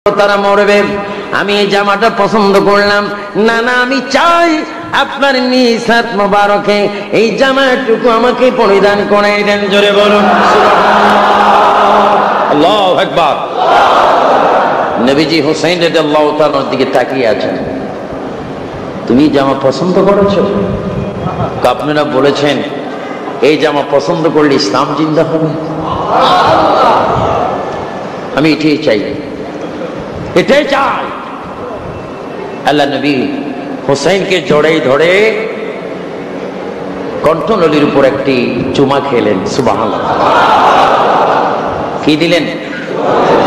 তারা মরবে, আমি এই জামাটা পছন্দ করলাম না, না আমি চাই আপনার নিজ হাত মোবারকে এই জামাটুকু আমাকে পরিধান করাই দেন। জোরে বলুন আল্লাহু আকবার। নবীজি হুসাইন রাদিয়াল্লাহু তাআলার দিকে তাকিয়ে আছেন, তুমি জামা পছন্দ করেছো? আপনারা বলেছেন এই জামা পছন্দ করলে ইসলাম জিন্দা হবে। আমি এটাই চাই, এটাই চাই। আল্লাহ নবী হুসাইনকে জড়াই ধরে কণ্ঠনলীর উপর একটি চুমা খেলেন। সুবহানাল্লাহ। কি দিলেন?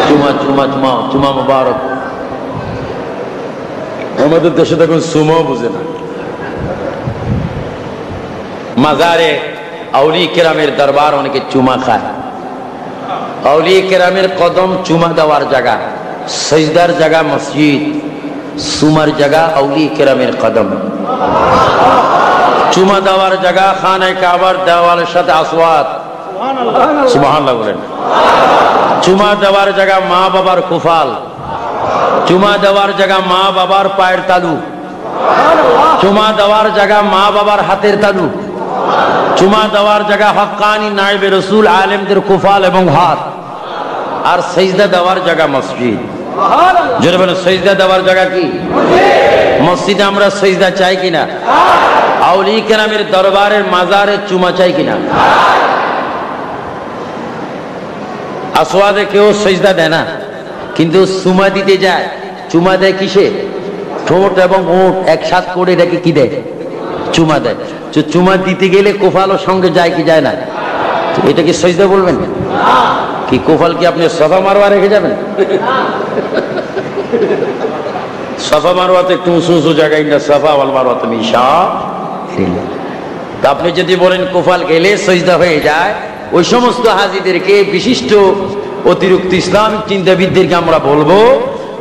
চুমা। চুমা চুমা চুমা মুবারক। আমাদের দেশে দেখুন চুমা বুঝে না। মাজারে আউলিয়া কেরামের দরবার অনেকে চুমা খায়। আউলিয়া কেরামের কদম চুমা দেওয়ার জায়গা, সজদার জায়গা মসজিদ, সুমার জায়গা আউলিয়া কেরামের কদম। চুমা দেওয়ার জায়গা খানায়ে কাবার দেওয়ালের সাথে আসওয়াত। সুবহানাল্লাহ বলেন। চুমা দেওয়ার জায়গা মা বাবার কুফাল। চুমা দেওয়ার জায়গা মা বাবার পায়ের তালু। চুমা দেওয়ার জায়গা মা বাবার হাতের তালু। চুমা দেওয়ার জায়গা হক্কানি নায়েবে রাসূল আলেমদের কুফাল এবং হাত। আর সিজদা দেওয়ার জায়গা মসজিদ। জোরে বলেন সিজদা দেওয়ার জায়গা কি? মসজিদে আমরা সিজদা চাই কিনা? আউলিয়া কেরামের দরবারের মাজারে চুমা চাই কিনা? আসওয়াদে কেউ সিজদা দেয় না, কিন্তু চুমা দিতে যায়। চুমা দেয় কিসে? ঠোঁট এবং ওঁট একসাথ করে এটাকে কি দেয়? চুমা দেয়। চুমা দিতে গেলে কোফালও সঙ্গে যায় কি যায় না? এটা কি সিজদা বলবেন? কি কোফাল কি আপনি সাফা মারওয়া রেখে যাবেন? সাফা মারওয়াতে একটু উঁচু উঁচু জায়গায় না, সাফা ওয়াল মারওয়া তুমি তা আপনি যদি বলেন কোফাল গেলে সিজদা হয়ে যায়, ওই সমস্ত হাজীদেরকে, বিশিষ্ট অতিরিক্ত ইসলামিক চিন্তাবিদদেরকে আমরা বলবো,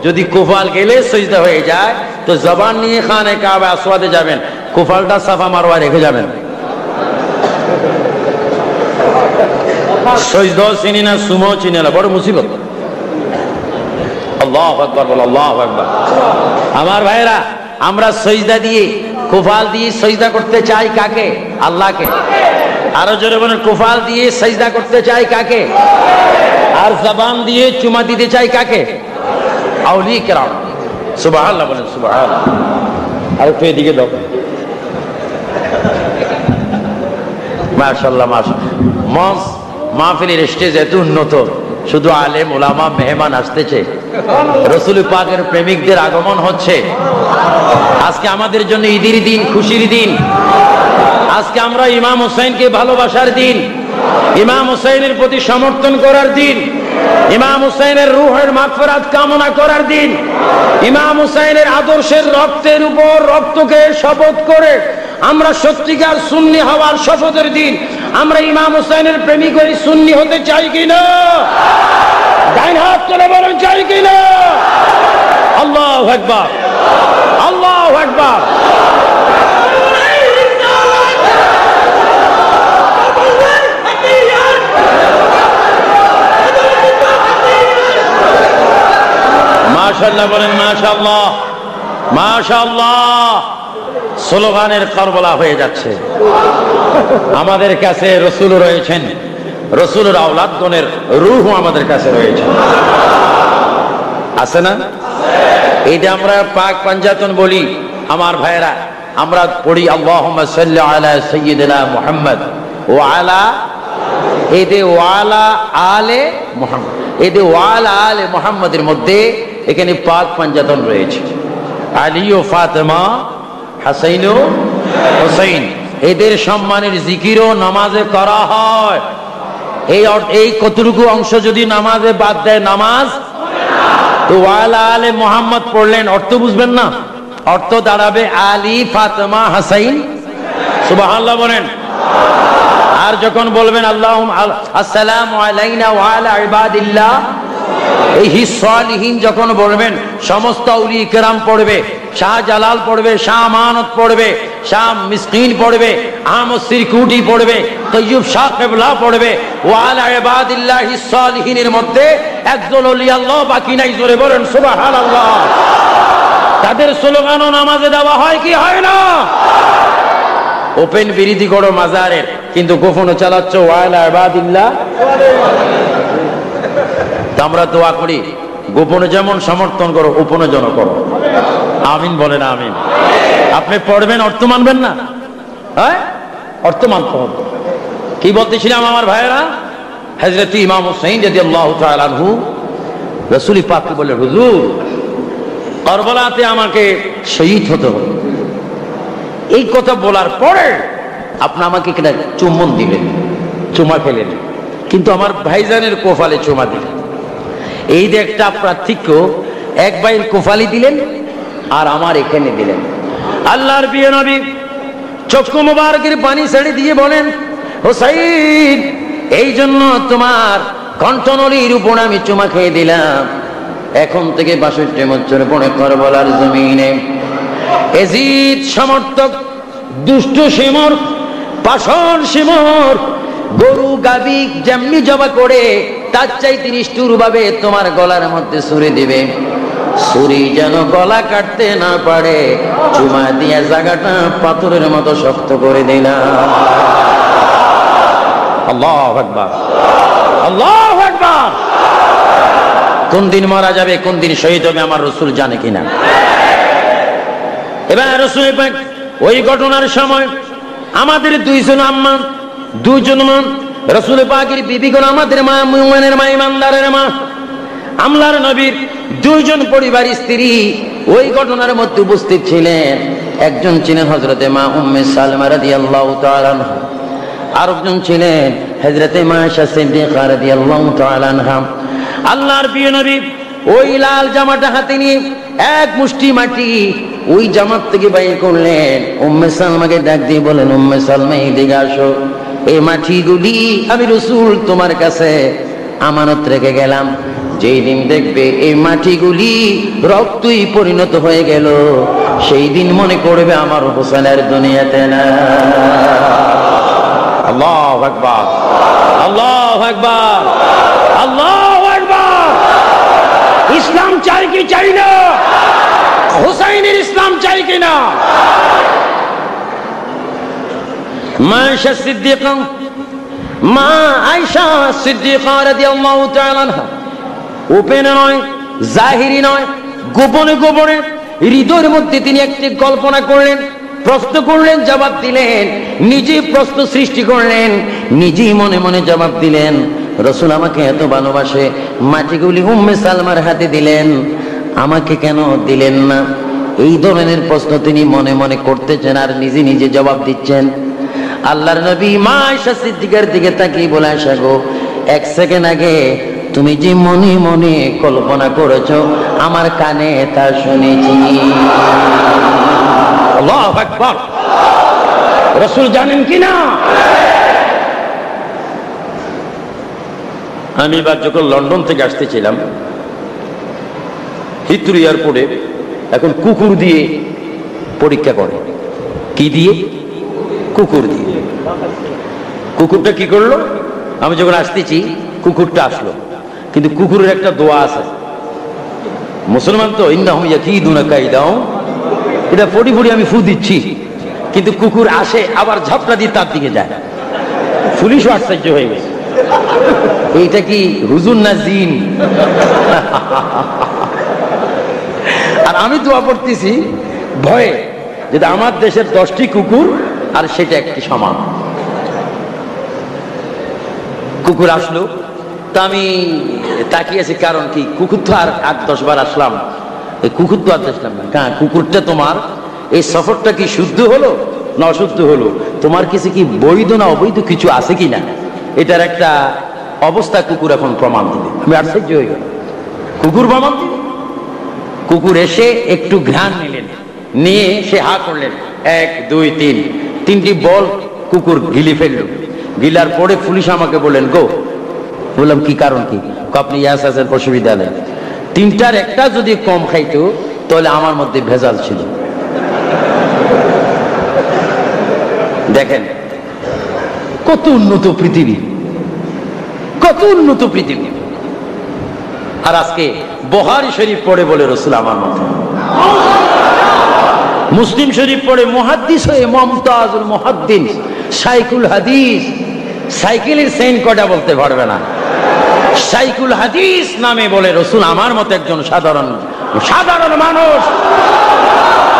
যদি কোফাল গেলে সিজদা হয়ে যায় তো জবান নিয়ে খানে কাবা আসওয়াদে যাবেন, কোফালটা সাফা মারওয়া রেখে যাবেন। সিজদা চিনি না, সুমো চিনি না, বড় মুসিবত। আল্লাহু আকবার বল, আল্লাহু আকবার। আমার ভাইরা, আমরা সিজদা দিয়ে কোফাল দিয়ে সিজদা করতে চাই কাকে? আল্লাহকে। আরো জোরে বলেন, কোফাল দিয়ে সিজদা করতে চাই কাকে? আর জবান দিয়ে চুমা দিতে চাই কাকে? আউলিয়া কেরাম। সুবহানাল্লাহ বলেন, সুবহানাল্লাহ। আর একটু এদিকে দাও। মাশাআল্লাহ, মাশাআল্লাহ। মাহফিলের স্টেজ এত উন্নত, শুধু আলেম ওলামা মেহমান আসতেছে, রাসূল পাকের প্রেমিকদের আগমন হচ্ছে। আজকে আমাদের জন্য ঈদের দিন, খুশির দিন। আজকে আমরা ইমাম হুসাইনকে ভালোবাসার দিন, ইমাম হুসাইনের প্রতি সমর্থন করার দিন, ইমাম হুসাইনের রূহের মাগফিরাত কামনা করার দিন, ইমাম হুসাইনের আদর্শের রক্তের উপর রক্তকে শপথ করে আমরা সত্যিকার সুন্নি হওয়ার শপথের দিন। আমরা ইমাম হুসাইনের প্রেমিক হয়ে সুন্নি হতে চাই কিনা? ডাইন হাত তুলে বলেন চাই কিনা? আল্লাহু আকবার, আল্লাহু আকবার। মাশাআল্লাহ বলেন, মাশাআল্লাহ, মাশাআল্লাহ। স্লোগানের কারবালা হয়ে যাচ্ছে। আমাদের কাছে রাসূল রয়েছেন, রাসূলের আওলাদগণের রূহ আমাদের কাছে রয়েছে, আছে না? এইটা আমরা পাক পাঞ্জাতন বলি। আমার ভাইরা, আমরা পড়ি আল্লাহুম্মা সাল্লি আলা সাইয়্যিদিনা মুহাম্মদ ওয়া আলা, এই যে ওয়ালা আলে মুহাম্মদ, এই যে ওয়ালা আলে মুহাম্মদের মধ্যে এখানে পাক পাঞ্জাতন রয়েছে। আলী ও ফাতেমা, হাসাইন ও হুসাইন, এদের সম্মানের জিকিরও নামাজে করা হয়। এই কতটুকু অংশ যদি নামাজে বাদ দেয় নামাজ, তো ওয়ালা আলে মুহাম্মদ পড়লেন, অর্থ বুঝবেন না? অর্থ দাঁড়াবে আলী, ফাতেমা, হাসাইন। সুবহানাল্লাহ বলেন। আর যখন বলবেন আল্লাহুম্মা আসসালামু আলাইনা ওয়া আলা ইবাদিল্লাহ, এই সালিহিন যখন বলবেন, সমস্ত আউলিয়া কেরাম পড়বে, শাহজালাল পড়বে, শাহ আমানত পড়বে, শাম মিসকিন পড়বে, আহমদ সিরকুটি পড়বে, তৈয়ব শাহ কিবলা পড়বে, ওয়া আলা ইবাদিল্লাহিস সালিহিনের মধ্যে একজন ওলি আল্লাহ বাকি নাই। জোরে বলেন সুবহানাল্লাহ। তাদের স্লোগানও নামাজে দেওয়া হয় কি হয় না? ওপেন বিরোধী করো মাজারের, কিন্তু গোপনে চালাচ্ছ ওয়া আলা ইবাদিল্লাহ। আমরা দোয়া করি গোপনে যেমন সমর্থন করো গোপনে যেন করো। আমিন বলেন আমিন। আপনি পড়বেন, অর্থ মানবেন না? হ্যাঁ, অর্থ মানতে হবে। কি বলতেছিলাম আমার ভাইয়েরা? হযরত ইমাম হুসাইন রাদিয়াল্লাহু তাআলা আনহু রাসূল পাককে বলে, হুজুর কারবালাতে আমাকে শহীদ হতে হবে। এই কথা বলার পরে আপনি আমাকে কিনা চুম্বন দিলেন, চুমা খেলেন, কিন্তু আমার ভাইজানের কোফালে চুমা দিলেন। এই যে একটা পার্থক্য, এক ভাইয়ের কোফালি দিলেন আর আমার এখানে দিলেন। আল্লাহর প্রিয় নবী চক্ষু মুবারকের পানি ছেড়ে দিয়ে বলেন, হুসাইন এই জন্য তোমার কণ্ঠনলীর উপর আমি চুমা খেয়ে দিলাম। এখন থেকে ৬২ বছর পরে কারবালার জমিনে এজিদ সমর্থক দুষ্ট শিমর, পাষাণ শিমর গরু গাবি যেমনি জবা করে তার চাইতে নিষ্ঠুর ভাবে তোমার গলার মধ্যে ছুরি দিবে। ছুরি যেন গলা কাটতে না পারে, চুমা দিয়ে জায়গাটা পাথরের মতো শক্ত করে দিলাম। আল্লাহু আকবার, আল্লাহু আকবার। কোন দিন মারা যাবে, কোন দিন শহীদ হবে আমার রাসূল জানে কিনা? এবার রাসূল পাক ওই ঘটনার সময় আমাদের দুইজন আম্মা, দুইজন মা, রাসূল পাকের বিবিগণ, আমাদের মা, মুমিনের মা, ইমানদারের মা, আমলার নবীর দুইজন পরিবার স্ত্রী ওই ঘটনার মধ্যে উপস্থিত ছিলেন। একজন ছিলেন হযরতে মা উম্মে সালমা রাদিয়াল্লাহু তাআলা আনহা, আরেকজন ছিলেন হযরতে মা আয়েশা সিদ্দিকা রাদিয়াল্লাহু তাআলা আনহা। আল্লাহর প্রিয় নবী ওই লাল জামাটা হাতে নিয়ে এক মুষ্টি মাটি ওই জামাত থেকে বাইর করলেন। উম্মে সালমাকে ডাক দিয়ে বলেন, উম্মে সালমা এদিকে আসো, এই মাটিগুলি আমি রাসূল তোমার কাছে আমানত রেখে গেলাম। যেই দিন দেখবে এই মাটিগুলি রক্তই পরিণত হয়ে গেল, সেই দিন মনে করবে আমার হোসেনের দুনিয়াতে না। আল্লাহু আকবার, আল্লাহু আকবার, আল্লাহু আকবার। ইসলাম চাই কি চাই না? হুসাইনের ইসলাম চাই কিনা? মা আয়েশা সিদ্দিকা, মা আয়েশা সিদ্দিকা রাদিয়াল্লাহু তাআলা আনহা ওপেনে নয়, জাহিরি নয়, গোপনে গোপনে হৃদয়ের মধ্যে তিনি একটি কল্পনা করলেন, প্রশ্ন করলেন, জবাব দিলেন, নিজে প্রশ্ন সৃষ্টি করলেন, নিজেই মনে মনে জবাব দিলেন। রাসূল আমাকে এত ভালোবাসে, মাটিগুলি উম্মে সালমার হাতে দিলেন, আমাকে কেন দিলেন না? এই ধরনের প্রশ্ন তিনি মনে মনে করতেছেন আর নিজে নিজে জবাব দিচ্ছেন। আল্লাহর নবী মা আয়েশা সিদ্দিকার দিকে তাকিয়ে বলে, আয়েশা গো, এক সেকেন্ড আগে তুমি যে মনে মনে কল্পনা করেছো আমার কানে তা শুনেছি। আল্লাহু আকবার। রাসূল জানেন কিনা? আমি এবার যখন লন্ডন থেকে আসতেছিলাম হিথ্রো এয়ারপোর্টে, এখন কুকুর দিয়ে পরীক্ষা করে। কি দিয়ে? কুকুর দিয়ে। কুকুরটা কি করলো? আমি যখন আসতেছি কুকুরটা আসলো, কিন্তু কুকুরের একটা দোয়া আছে। মুসলমান তো ইন্নাহুম ইয়াকিদুনা কাইদাহুম, এটা পড়ি পড়ি আমি ফু দিচ্ছি, কিন্তু কুকুর আসে আবার ঝাপটা দিয়ে তার দিকে যায়। পুলিশও আশ্চর্য হয়ে গেছে, এইটা কি হুজুর না জিন? আর আমি দোয়া পড়তেছি ভয়ে, যদি আমার দেশের 10টি কুকুর আর সেটা একটি সমান। কুকুর আসলো, তা আমি তাকিয়েছি, কারণ কি কুকুর তো আর 8-10 বার আসলাম, এই কুকুর তো আর আসলাম না। হ্যাঁ, কুকুরটা তোমার এই সফরটা কি শুদ্ধ হলো না অশুদ্ধ হলো, তোমার কিছু কি বৈধ না অবৈধ কিছু আছে কিনা, এটার একটা অবস্থা কুকুর এখন প্রমাণ দিবে। আমি আশ্চর্য হয়ে গেল, কুকুর প্রমাণ দিবে। কুকুর এসে একটু ঘ্রাণ নিলেন, নিয়ে সে হা করলেন, 1 2 3, 3টি বল কুকুর গিলি ফেললো। গিলার পরে পুলিশ আমাকে বললেন গো। বললাম কি কারণ কি? আপনি ইয়াসাসের অসুবিধা নেই, 3টার একটা যদি কম খাইতো তাহলে আমার মধ্যে ভেজাল ছিল। দেখেন কত উন্নত পৃথিবী, কত উন্নত পৃথিবী। আর আজকে বুখারী শরীফ পড়ে বলে রাসূল আমার মত, মুসলিম শরীফ পড়ে মুহাদ্দিস হয়ে মুমতাজুল মুহাদ্দিস শাইখুল হাদিস, সাইকেলের চেইন কটা বলতে পারবে না, শাইখুল হাদিস নামে বলে রাসূল আমার মত একজন সাধারণ মানুষ।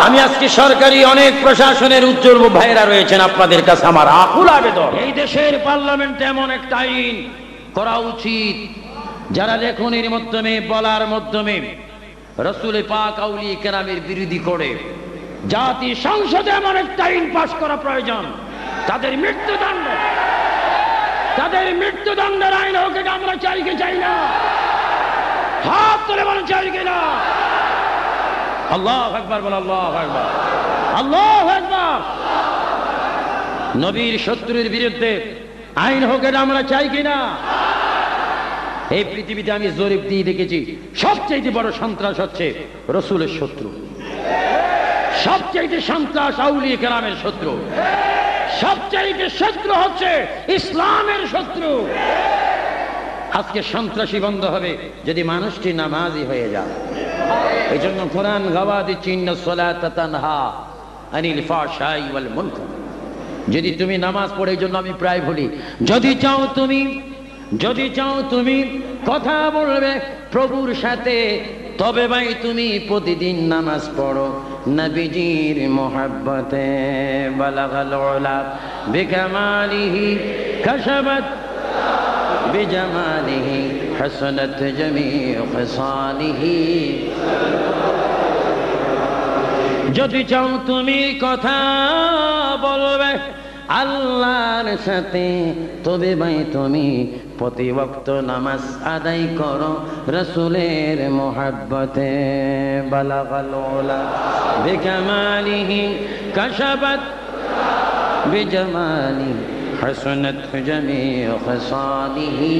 আমি আজকে সরকারি অনেক প্রশাসনের উজ্জ্বল ভাইরা রয়েছেন, আপনাদের কাছে আমার আকুল আবেদন, এই দেশের পার্লামেন্টে এমন একটা আইন করা উচিত যারা লেখনের মাধ্যমে বলার মাধ্যমে রাসূল পাক আউলিয়া কেরামের বিরোধী করে। জাতি সংসদে এমন একটা আইন পাস করা প্রয়োজন, তাদের মৃত্যুদণ্ডের আইন হোক, এটা আমরা চাই কি চাই না? হাত তুলে বলেন চাই কিনা? আল্লাহু আকবার বল, আল্লাহু আকবার, আল্লাহু আকবার। নবীর শত্রুর বিরুদ্ধে আইন হোক, এটা আমরা চাই কিনা? এই পৃথিবীতে আমি জরিপ দিয়ে দেখেছি সবচেয়ে বড় সন্ত্রাস হচ্ছে রাসূলের শত্রু, সবচেয়ে সন্ত্রাস আউলিয়া কেরামের শত্রু, সবচেয়ে শত্রু হচ্ছে ইসলামের শত্রু। আজকে সন্ত্রাসী বন্ধ হবে যদি মানুষটি নামাজি হয়ে যায়। এই জন্য কোরআন গাওয়া দিচ্ছে ইন্নাস সালাতা তানহা আনিল ফাহশাই ওয়াল মুনকার। যদি তুমি নামাজ পড়ে, এই জন্য আমি প্রায় বলি, যদি চাও তুমি কথা বলবে প্রভুর সাথে, তবে ভাই তুমি প্রতিদিন নামাজ পড়ো নবীজির মুহাব্বতে। বালাগাল উলা বিকামালিহি কাশাবাত বিজামালিহি হাসানাত জামিউ খিসালিহি। যদি চাও তুমি কথা বলবে আল্লাহর সাথে, তবে ভাই তুমি প্রতি ওয়াক্ত নামাজ আদায় করো রাসূলের মুহাব্বতে। বালাগাল উলা বিকামালিহি কাশাবাত বিজামালিহি হাসানাত জামিউ খিসালিহি।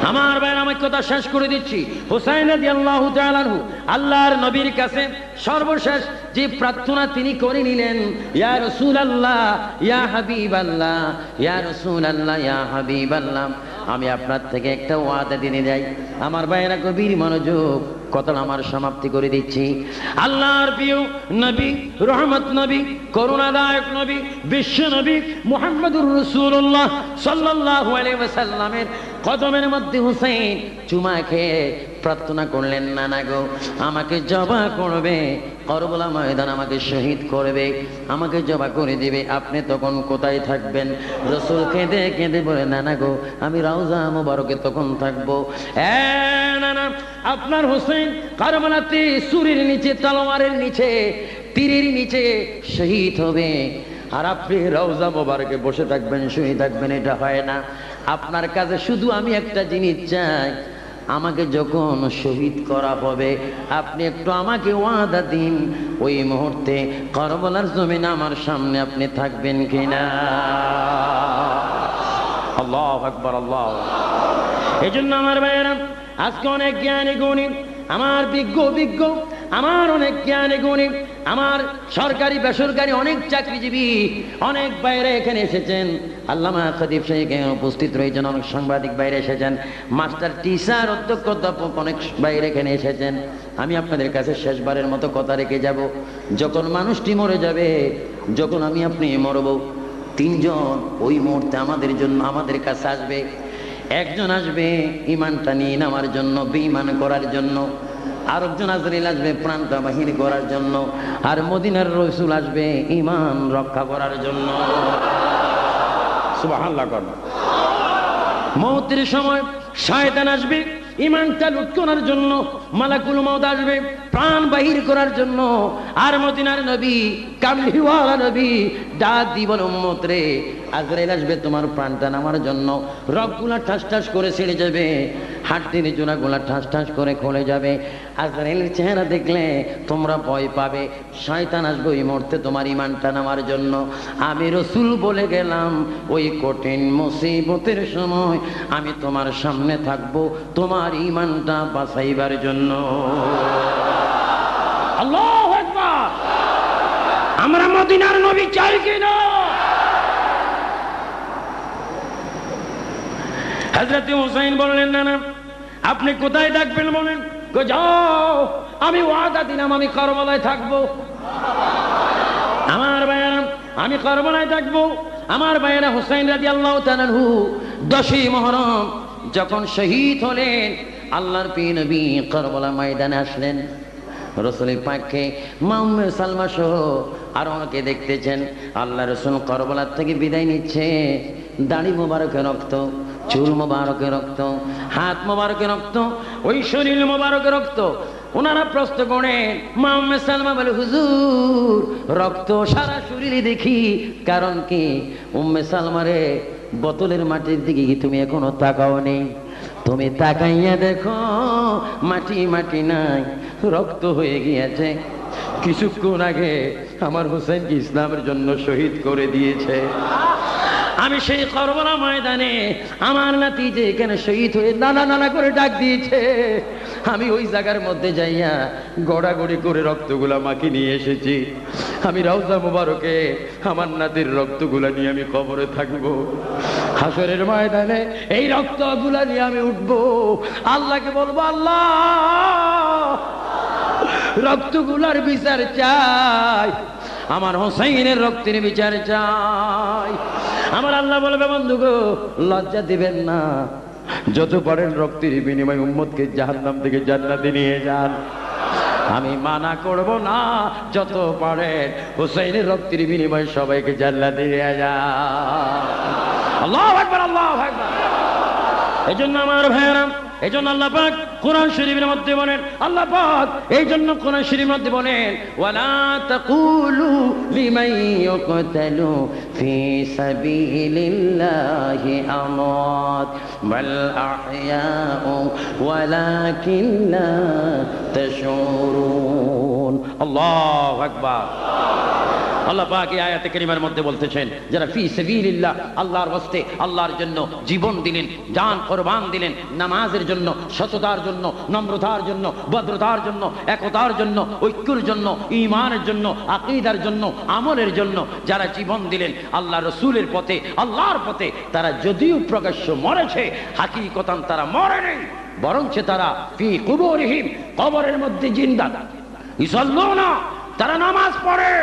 আমার ভাই আমি কথা শেষ করে দিচ্ছি। হুসাইন রাদিয়াল্লাহু তাআলা আনহু আল্লাহর নবীর কাছে সর্বশেষ যে প্রার্থনা তিনি করে নিলেন, ইয়া রাসূলুল্লাহ ইয়া হাবিবাল্লাহ, ইয়া রাসূলুল্লাহ ইয়া হাবিবাল্লাহ, আমি আপনার থেকে একটা ওয়াদা দিয়ে যাই। আমার ভাইয়েরা গভীর মনোযোগ, কথা আমার সমাপ্তি করে দিচ্ছি। আল্লাহর প্রিয় নবী, রহমত নবী, করুণাদায়ক নবী, বিশ্ব নবী মুহাম্মদুর রাসূলুল্লাহ সাল্লাল্লাহু আলাইহি ওয়াসাল্লামের কদমের মধ্যে হুসাইন চুমা খেয়ে প্রার্থনা করলেন, নানা গো আমাকে জবা করবে, কারবালা ময়দান আমাকে শহীদ করবে, আমাকে জবা করে দিবে, আপনি তখন কোথায় থাকবেন? রাসূল কেঁদে কেঁদে বলে, নানা গো আমি রওজা মুবারকে তখন থাকবো। নানা আপনার হুসাইন কারবালাতে ছুরির নিচে, তলোয়ারের নিচে, তীরের নিচে শহীদ হবে, আর আপনি রওজা মুবারকে বসে থাকবেন, শুয়ে থাকবেন, এটা হয় না। আপনার কাছে শুধু আমি একটা জিনিস চাই, আমাকে যখন শহীদ করা হবে আপনি একটু আমাকে ওয়াদা দিন, ওই মুহূর্তে কারবালার জমিনে আমার সামনে আপনি থাকবেন কিনা? আল্লাহু আকবার, আল্লাহ। এই জন্য আমার ভাইয়েরা আজকে অনেক জ্ঞানী গুণী, আমার বিজ্ঞ আমার অনেক জ্ঞানী গুণী, আমার সরকারি বেসরকারি অনেক চাকরিজীবী, অনেক বাইরে এখানে এসেছেন। আল্লামা খতিব সাহেব উপস্থিত রয়েছেন, অনেক সাংবাদিক বাইরে এসেছেন, মাস্টার টিচার অধ্যক্ষ অধ্যাপক অনেক বাইরে এখানে এসেছেন। আমি আপনাদের কাছে শেষবারের মতো কথা রেখে যাব, যখন মানুষটি মরে যাবে, যখন আমি আপনি মরব, তিনজন ওই মুহূর্তে আমাদের জন্য আমাদের কাছে আসবে। একজন আসবে ইমানটা নিয়ে নেওয়ার জন্য, বেঈমান করার জন্য, আরেকজন আজরাইল আসবে প্রাণটা বাহির করার জন্য, আর মদিনার রাসূল আসবে ঈমান রক্ষা করার জন্য। সুবহানাল্লাহ। মওতের সময় শয়তান আসবে ঈমানটা লুট করার জন্য, মালাকুল মওত আসবে প্রাণ বাহির করার জন্য, আর মদিনার নবী কামলিওয়ালা নবী ডাক দিবেন, উম্মত রে আজরাইল আসবে তোমার প্রাণটা নেওয়ার জন্য। রগগুলা ঠাস ঠাস করে ছেড়ে যাবে, হাড্ডির জোড়াগুলা ঠাস ঠাস করে খুলে যাবে। আজরাইলের চেহারা দেখলে তোমরা ভয় পাবে। শয়তান আসবে ওই মুহূর্তে তোমার ঈমানটা নেওয়ার জন্য। আমি রাসূল বলে গেলাম, ওই কঠিন মুসিবতের সময় আমি তোমার সামনে থাকবো তোমার ঈমানটা বাঁচাইবার জন্য। আল্লাহু আকবার। আমরা মদিনার নবী চাই কিনা? হযরত হুসাইন বললেন, না না, আপনি কোথায় থাকবেন বলেন? যাও, আমি ওয়াদা দিলাম আমি কারবালায় থাকবো। আমার ভাইয়েরা, আমি কারবালায় থাকবো। আমার ভাইয়েরা, হুসাইন রাদিয়াল্লাহু তাআলা আনহু 10ই মুহররম যখন শহীদ হলেন, আল্লাহর প্রিয় নবী কারবালা ময়দানে আসলেন। রাসূল পাককে মা উম্মে সালমা সহ আর অনেকে দেখতেছেন আল্লাহ রাসূল কারবালা থেকে বিদায় নিচ্ছে। দাড়ি মোবারকে রক্ত, চুল মোবারকে রক্ত, হাত মোবারকে রক্ত, ওই শরীর মোবারকে রক্ত। ওনারা প্রশ্ন করেন, মা উম্মে সালমা বলে, হুজুর রক্ত সারা শরীরে দেখি, কারণ কি? উম্মে সালমারে বোতলের মাটির দিকে কি তুমি এখনো তাকাও নেই? তুমি তাকাইয়া দেখো, মাটি মাটি নাই, রক্ত হয়ে গিয়েছে। কিছুক্ষণ আগে আমার হুসাইনকে ইসলামের জন্য শহীদ করে দিয়েছে। আমি সেই কারবালা ময়দানে আমার নাতি যে এখানে শহীদ হয়ে নানা নানা করে ডাক দিয়েছে, আমি ওই জায়গার মধ্যে যাইয়া গড়াগড়ি করে রক্তগুলা মাকে নিয়ে এসেছি। আমি রওজা মুবারকে আমার নাতির রক্তগুলা নিয়ে আমি কবরে থাকবো। হাসরের ময়দানে এই রক্তগুলা নিয়ে আমি উঠবো, আল্লাহকে বলবো, আল্লাহ রক্তগুলার বিচার চাই, আমার হোসাইনের রক্তের বিচার চাই। আমার আল্লাহ বলবে, বন্ধু গো লজ্জা দিবেন না, যত পারেন রক্তের বিনিময়ে উম্মতকে জাহান্নাম থেকে জান্নাতে নিয়ে যান। আমি মানা করব না, যত পারেন হোসাইনের রক্তের বিনিময়ে সবাইকে জান্নাতে নিয়ে যান। আল্লাহু আকবার, আল্লাহু আকবার। এজন্য আমার ভাইয়েরা, এই জন্য আল্লাহ পাক কোরআন শরীফের মধ্যে বলেন, আল্লাহ পাক এই জন্য কোরআন শরীফের মধ্যে বলেন, ওয়ালা তাকুলু লিমান ইউকতালু ফি সাবিলিল্লাহি আমওয়াত বাল আহইয়াউ ওয়ালাকিন লা তাশউরুন। আল্লাহু আকবার। আল্লাহ পাক এই আয়াতে কারিমার মধ্যে বলতেছেন, যারা ফি সাবিলিল্লাহ, আল্লাহর রাস্তে আল্লাহর জন্য জীবন দিলেন, জান কুরবান দিলেন, নামাজের জন্য, সততার জন্য, নম্রতার জন্য, ভদ্রতার জন্য, একতার জন্য, ঐক্যের জন্য, ঈমানের জন্য, আকীদার জন্য, আমলের জন্য যারা জীবন দিলেন আল্লাহ রাসূলের পথে, আল্লাহর পথে, তারা যদিও প্রকাশ্য মরেছে, হাকিকতান তারা মরে নেই, বরঞ্চ তারা ফি কুবুরিহিম, কবরের মধ্যে জিন্দা। ইসাল্লুনা, তারা নামাজ পড়ে,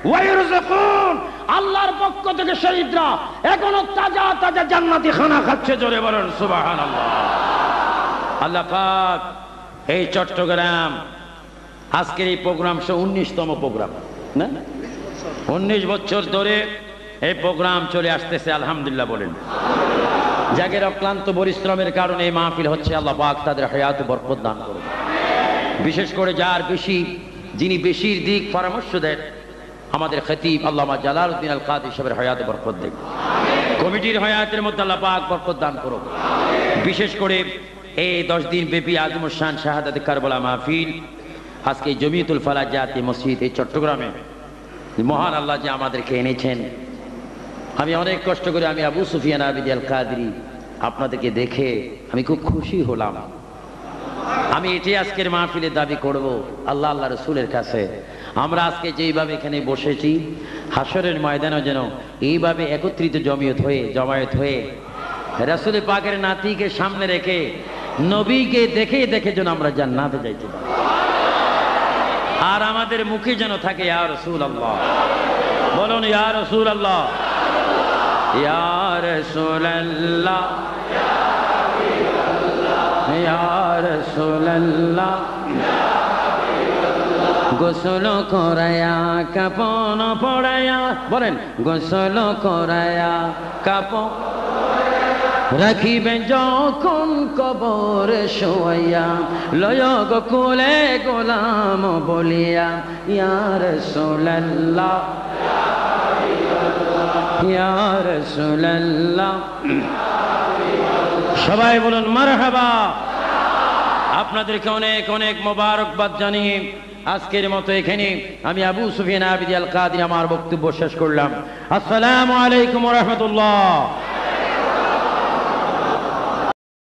ওয়ায়রযুকুন, আল্লাহর পক্ষ থেকে শহীদরা এখনো তাজা তাজা জান্নাতি খানা খাচ্ছে। জোরে বলেন সুবহানাল্লাহ। আল্লাহ পাক এই চট্টগ্রাম আজকের এই প্রোগ্রাম 19তম প্রোগ্রাম না, 19 বছর ধরে এই প্রোগ্রাম চলে আসতেছে। আলহামদুলিল্লাহ বলেন। যাদের অক্লান্ত পরিশ্রমের কারণে এই মাহফিল হচ্ছে, আল্লাহ পাক তাদের হায়াতে বরকত দান করুন। বিশেষ করে যার বেশি, যিনি বেশির দিক পরামর্শ দেন, আমাদের খতিব আল্লামা জালালউদ্দিন আল কাদরী সাহেবের হায়াতে বরকত দেন। কমিটির হায়াতের মধ্যে আল্লাহ পাক বরকত দান করুন। বিশেষ করে এই 10 দিন ব্যাপী আজমুস শান শাহাদাতে কারবালা মাহফিল আজকে জমিয়তুল ফালাহ জাতীয় মসজিদ এই চট্টগ্রামে মহান আল্লাহ যে আমাদেরকে এনেছেন। আমি অনেক কষ্ট করে আমি আবু সুফিয়ান আবিদি আল কাদরী আপনাদেরকে দেখে আমি খুব খুশি হলাম। আমি এটি আজকের মাহফিলে দাবি করব আল্লাহ আল্লাহ রসুলের কাছে, আমরা আজকে যেইভাবে এখানে বসেছি, হাসরের ময়দানে যেন এইভাবে একত্রিত জমায়েত হয়ে রাসূল পাকের নাতিকে সামনে রেখে নবীকে দেখে দেখে যেন আমরা জান্নাতে যাইতে পারি। আর আমাদের মুখে যেন থাকে ইয়া রাসূলুল্লাহ, বলুন ইয়া রাসূলুল্লাহ, ইয়া রাসূলুল্লাহ, ইয়া রাসূলুল্লাহ। গোসল করায়া কাপন পড়ায়া, বলেন গোসল করায়া কাপন রাখিবে যখন কবর শোয়া, লয় গো কোলে গোলাম বলিয়া, ইয়া রাসূলুল্লাহ, ইয়া রাসূলুল্লাহ। সবাই বলুন মারহাবা। আপনাদেরকে অনেক অনেক মোবারকবাদ জানিয়ে আজকের মতো এখানে আমি আবু সুফিয়ান আবিদি আল কাদরী আমার বক্তব্য শেষ করলাম। আসসালামু আলাইকুম ওয়া রাহমাতুল্লাহ।